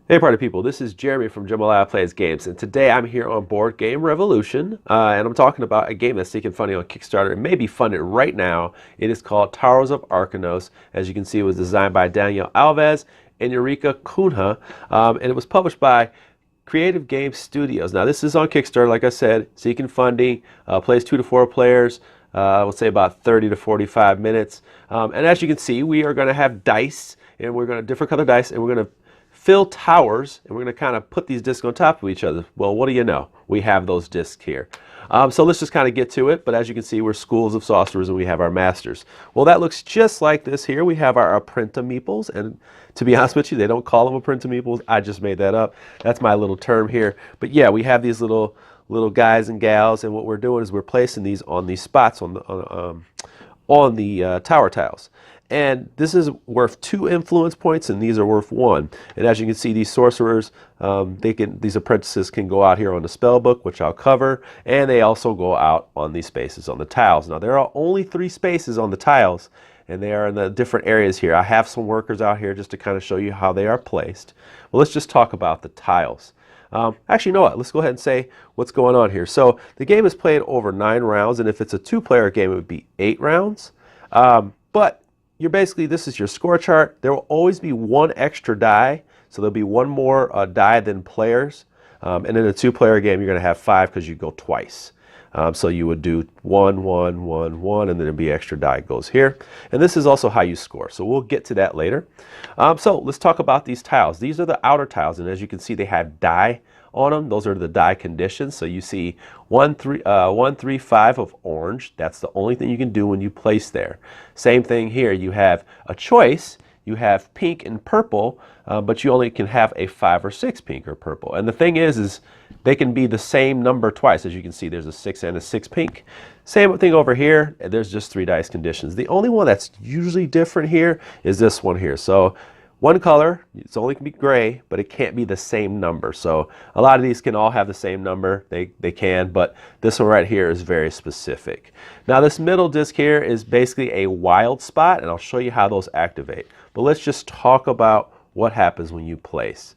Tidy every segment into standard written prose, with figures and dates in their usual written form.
Hey party people, this is Jeremy from Jambalaya Plays Games, and today I'm here on Board Game Revolution, and I'm talking about a game that's seeking funding on Kickstarter. It may be funded right now. It is called Towers of Arkhanos. As you can see, it was designed by Daniel Alves and Eureka Cunha, and it was published by Creative Game Studios. Now this is on Kickstarter, like I said, seeking funding, plays 2 to 4 players, I would say about 30 to 45 minutes. And as you can see, we are going to have dice, and we're going to different color dice, and we're going to fill towers, and we're going to kind of put these discs on top of each other. Well, what do you know? We have those discs here. So let's just kind of get to it. But as you can see, we're schools of sorcerers, and we have our masters. Well, that looks just like this here. We have our apprenta meeples, and to be honest with you, they don't call them apprenta meeples. I just made that up. That's my little term here. But yeah, we have these little guys and gals, and what we're doing is we're placing these on these spots on the tower tiles. And this is worth 2 influence points, and these are worth 1. And as you can see, these sorcerers, these apprentices can go out here on the spell book, which I'll cover, and they also go out on these spaces on the tiles. Now there are only 3 spaces on the tiles, and they are in the different areas here. I have some workers out here just to kind of show you how they are placed. Well, let's just talk about the tiles. Actually, you know what? Let's go ahead and say what's going on here. So the game is played over 9 rounds, and if it's a 2-player game, it would be 8 rounds. But you're basically, this is your score chart. There will always be 1 extra die, so there'll be 1 more die than players. And in a 2-player game, you're going to have 5 because you go twice. So you would do 1, 1, 1, 1, and then there'll be extra die goes here. And this is also how you score. So we'll get to that later. So let's talk about these tiles. These are the outer tiles, and as you can see, they have die on them. Those are the die conditions. So you see 1, 3, 5 of orange. That's the only thing you can do when you place there. Same thing here. You have a choice. You have pink and purple, but you only can have a 5 or 6 pink or purple. And the thing is they can be the same number twice. As you can see, there's a 6 and a 6 pink. Same thing over here. There's just 3 dice conditions. The only one that's usually different here is this one here. So one color, it's only can be gray, but it can't be the same number. So a lot of these can all have the same number. They can, but this one right here is very specific. Now this middle disc here is basically a wild spot, and I'll show you how those activate. But let's just talk about what happens when you place.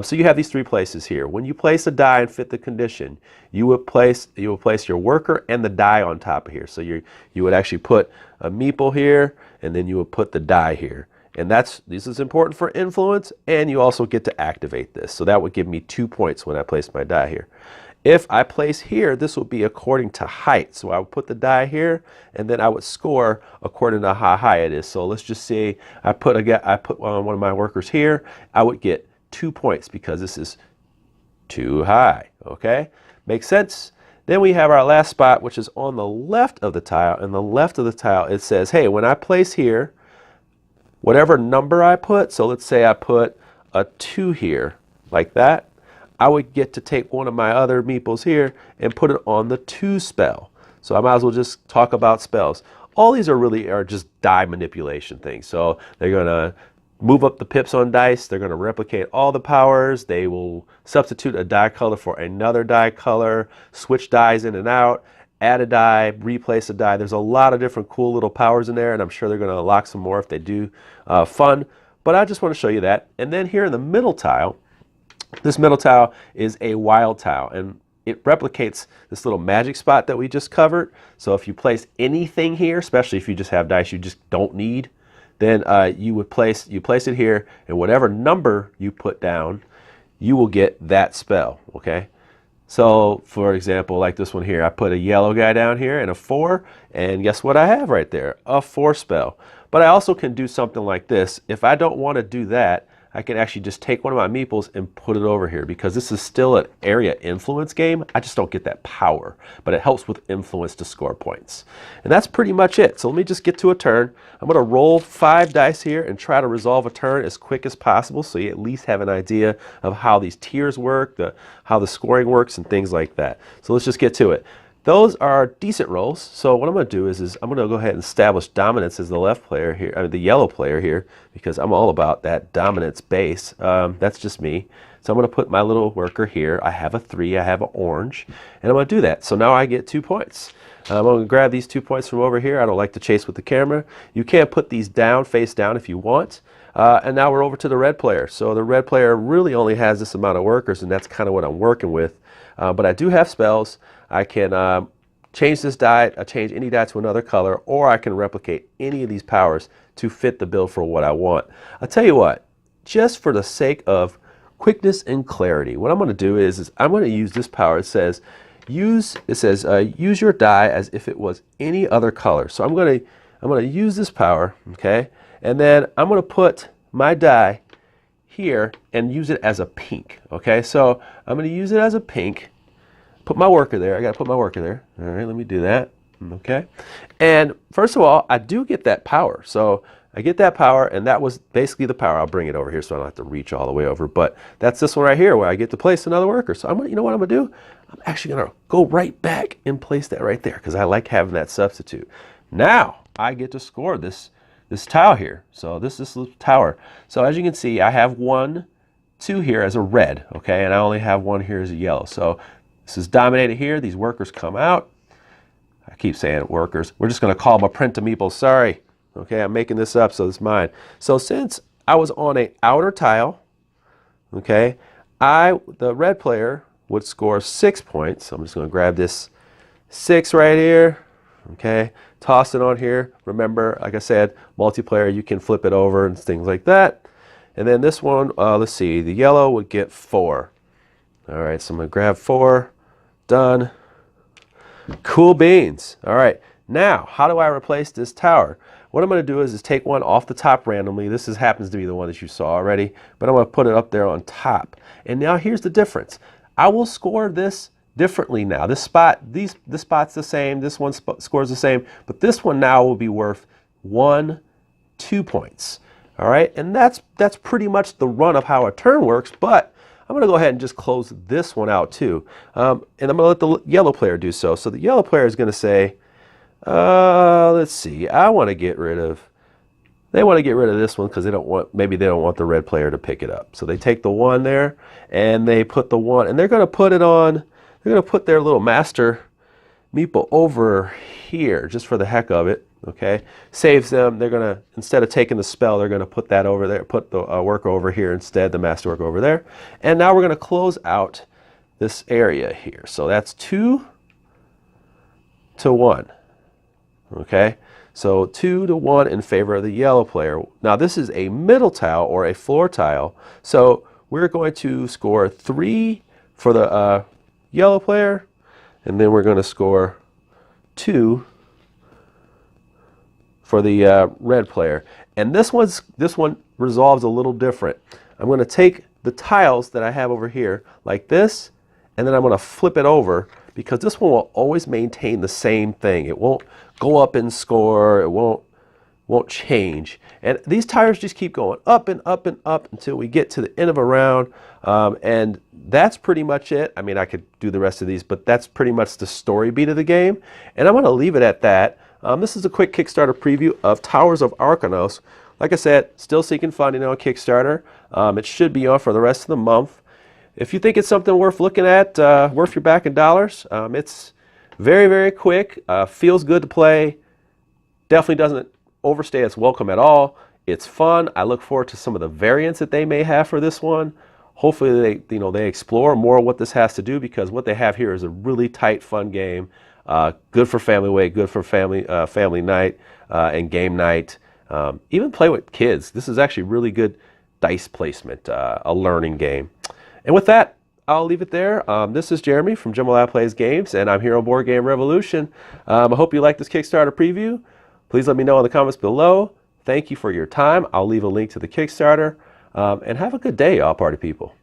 So you have these 3 places here. When you place a die and fit the condition, you will place your worker and the die on top of here. So you would actually put a meeple here, and then you would put the die here. And this is important for influence, and you also get to activate this. So that would give me 2 points when I place my die here. If I place here, this will be according to height. So I would put the die here, and then I would score according to how high it is. So let's just say I put one of my workers here. I would get 2 points because this is too high. Okay, makes sense? Then we have our last spot, which is on the left of the tile. And the left of the tile, it says, hey, when I place here, whatever number I put, so let's say I put a 2 here, like that, I would get to take one of my other meeples here and put it on the 2 spell. So I might as well just talk about spells. All these are just die manipulation things. So they're going to move up the pips on dice. They're going to replicate all the powers. They will substitute a die color for another die color, switch dies in and out, add a die, replace a die. There's a lot of different cool little powers in there, and I'm sure they're going to unlock some more if they do fun. But I just want to show you that. And then here in the middle tile, this middle tile is a wild tile, and it replicates this little magic spot that we just covered. So if you place anything here, especially if you just have dice you just don't need, then you place it here, and whatever number you put down, you will get that spell. Okay. So, for example, like this one here, I put a yellow guy down here and a 4, and guess what I have right there? A 4 spell. But I also can do something like this. If I don't want to do that, I can actually just take one of my meeples and put it over here, because this is still an area influence game. I just don't get that power, but it helps with influence to score points. And that's pretty much it. So let me just get to a turn. I'm going to roll 5 dice here and try to resolve a turn as quick as possible, so you at least have an idea of how these tiers work, how the scoring works, and things like that. So let's just get to it. Those are decent rolls. So what I'm going to do is I'm going to go ahead and establish dominance as the left player here, the yellow player here, because I'm all about that dominance base. That's just me. So I'm going to put my little worker here. I have a 3, I have an orange, and I'm going to do that. So now I get 2 points. I'm going to grab these 2 points from over here. I don't like to chase with the camera. You can put these down, face down if you want. And now we're over to the red player. So the red player really only has this amount of workers, and that's kind of what I'm working with. But I do have spells. I can change this die, change any die to another color, or I can replicate any of these powers to fit the build for what I want. I'll tell you what, just for the sake of quickness and clarity, what I'm going to do is I'm going to use this power. It says use your die as if it was any other color. So I'm going to use this power, okay? And then I'm going to put my die here and use it as a pink, okay? So I'm going to use it as a pink. Put my worker there. I got to put my worker there. All right, let me do that. Okay. And first of all, I do get that power. So I get that power, and that was basically the power. I'll bring it over here so I don't have to reach all the way over. But that's this one right here where I get to place another worker. So you know what I'm going to do? I'm actually going to go right back and place that right there because I like having that substitute. Now I get to score this tile here. So this little tower. So as you can see, I have 1, 2 here as a red, okay, and I only have 1 here as a yellow. So this is dominated here. These workers come out. I keep saying workers. We're just going to call them a print meeple. Sorry. Okay, I'm making this up, so it's mine. So since I was on an outer tile, okay, the red player would score 6 points. So I'm just going to grab this 6 right here. Okay, toss it on here. Remember, like I said, multiplayer, you can flip it over and things like that. And then this one, let's see, the yellow would get 4. All right, so I'm going to grab 4. Done. Cool beans. All right, now how do I replace this tower? What I'm going to do is take one off the top randomly. This happens to be the one that you saw already, but I'm going to put it up there on top. And now here's the difference. I will score this differently now. This spot's the same. This one scores the same, but this one now will be worth 1, 2 points. All right, and that's pretty much the run of how a turn works, but I'm going to go ahead and just close this one out too. And I'm going to let the yellow player do so. So the yellow player is going to say, let's see, they want to get rid of this one because maybe they don't want the red player to pick it up. So they take the 1 there and they put the 1, and they're going to put it on, they're going to put their little master meeple over here just for the heck of it. Okay, saves them. They're going to, instead of taking the spell, they're going to put that over there, put the worker over here instead, the masterwork over there. And now we're going to close out this area here. So that's 2 to 1. Okay, so 2 to 1 in favor of the yellow player. Now this is a middle tile or a floor tile. So we're going to score 3 for the yellow player, and then we're going to score 2 for the red player. And this one resolves a little different. I'm going to take the tiles that I have over here like this, and then I'm going to flip it over because this one will always maintain the same thing. It won't go up in score. It won't change. And these tires just keep going up and up and up until we get to the end of a round. And that's pretty much it. I mean, I could do the rest of these, but that's pretty much the story beat of the game. And I'm going to leave it at that. This is a quick Kickstarter preview of Towers of Arkhanos. Like I said, still seeking funding on Kickstarter. It should be on for the rest of the month. If you think it's something worth looking at, worth your back in dollars, it's very, very quick, feels good to play, definitely doesn't overstay its welcome at all. It's fun. I look forward to some of the variants that they may have for this one. Hopefully they explore more of what this has to do, because what they have here is a really tight, fun game. Good for family weight, good for family night and game night. Even play with kids. This is actually really good dice placement, a learning game. And with that, I'll leave it there. This is Jeremy from Jamala Plays Games, and I'm here on Board Game Revolution. I hope you like this Kickstarter preview. Please let me know in the comments below. Thank you for your time. I'll leave a link to the Kickstarter. And have a good day, all party people.